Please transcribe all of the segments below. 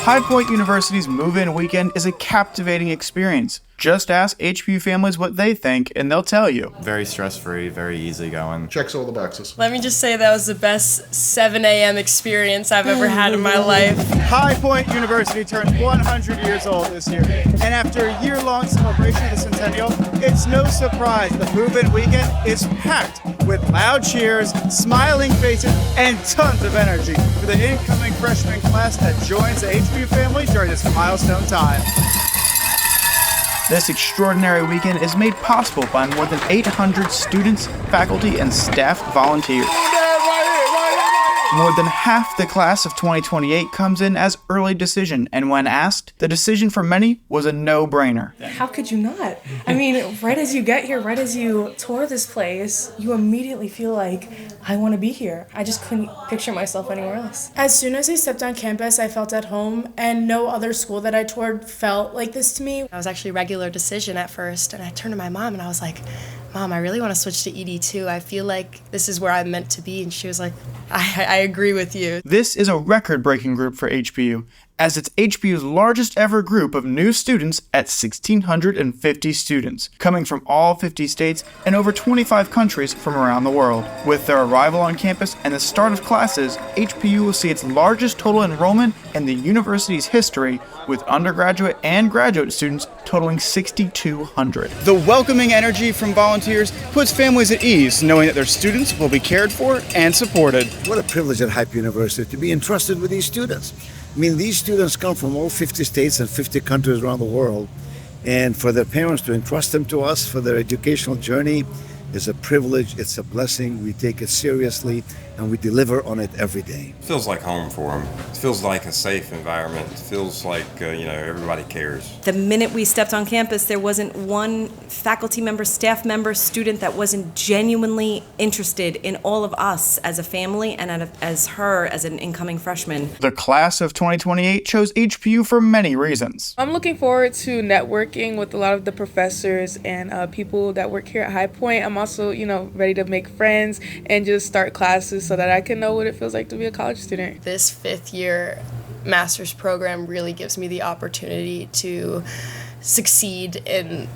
High Point University's move-in weekend is a captivating experience. Just ask HPU families what they think, and they'll tell you. Very stress-free, very easygoing. Checks all the boxes. Let me just say that was the best 7 a.m. experience I've ever had in my life. High Point University turns 100 years old this year, and after a year-long celebration of the centennial, it's no surprise the move-in weekend is packed with loud cheers, smiling faces, and tons of energy for the incoming freshman class that joins the HPU family during this milestone time. This extraordinary weekend is made possible by more than 800 students, faculty, and staff volunteers. More than half the class of 2028 comes in as early decision, and when asked, the decision for many was a no-brainer. How could you not? I mean, right as you get here, right as you tour this place, you immediately feel like, I want to be here. I just couldn't picture myself anywhere else. As soon as I stepped on campus, I felt at home, and no other school that I toured felt like this to me. I was actually regular decision at first, and I turned to my mom and I was like, Mom, I really want to switch to ED2. I feel like this is where I'm meant to be. And she was like, I agree with you. This is a record-breaking group for HPU, as it's HPU's largest ever group of new students at 1,650 students, coming from all 50 states and over 25 countries from around the world. With their arrival on campus and the start of classes, HPU will see its largest total enrollment in the university's history, with undergraduate and graduate students totaling 6,200. The welcoming energy from volunteers puts families at ease, knowing that their students will be cared for and supported. What a privilege at Hype University to be entrusted with these students. I mean, these students come from all 50 states and 50 countries around the world, and for their parents to entrust them to us for their educational journey is a privilege, it's a blessing. We take it seriously, and we deliver on it every day. It feels like home for them. It feels like a safe environment. It feels like, everybody cares. The minute we stepped on campus, there wasn't one faculty member, staff member, student that wasn't genuinely interested in all of us as a family and as her as an incoming freshman. The class of 2028 chose HPU for many reasons. I'm looking forward to networking with a lot of the professors and people that work here at High Point. I'm also, ready to make friends and just start classes so that I can know what it feels like to be a college student. This 5th year master's program really gives me the opportunity to succeed in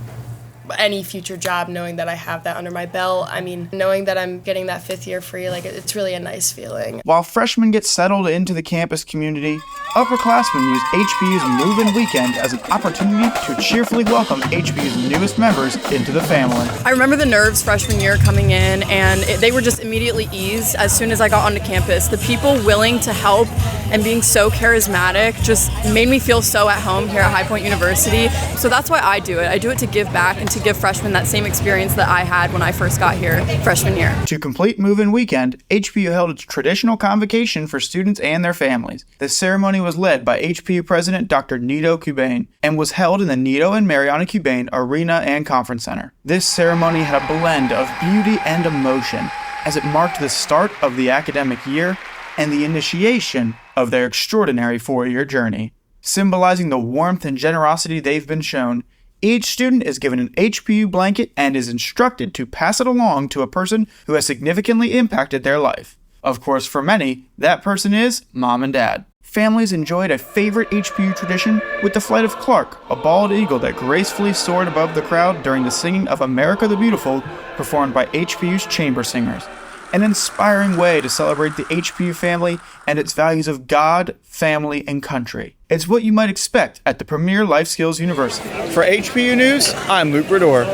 any future job, knowing that I have that under my belt. I mean, knowing that I'm getting that 5th year free, it's really a nice feeling. While freshmen get settled into the campus community, upperclassmen use HPU's move-in weekend as an opportunity to cheerfully welcome HPU's newest members into the family. I remember the nerves freshman year coming in, and they were just immediately eased as soon as I got onto campus. The people willing to help and being so charismatic just made me feel so at home here at High Point University. So that's why I do it. I do it to give back and to give freshmen that same experience that I had when I first got here freshman year. To complete move-in weekend, HPU held its traditional convocation for students and their families. The ceremony was led by HPU President Dr. Nito Cubain and was held in the Nito and Mariana Cubain Arena and Conference Center. This ceremony had a blend of beauty and emotion, as it marked the start of the academic year and the initiation of their extraordinary 4-year journey. Symbolizing the warmth and generosity they've been shown, each student is given an HPU blanket and is instructed to pass it along to a person who has significantly impacted their life. Of course, for many, that person is Mom and Dad. Families enjoyed a favorite HPU tradition with the flight of Clark, a bald eagle that gracefully soared above the crowd during the singing of America the Beautiful, performed by HPU's chamber singers. An inspiring way to celebrate the HPU family and its values of God, family, and country. It's what you might expect at the premier life skills university. For HPU News, I'm Luke Brador.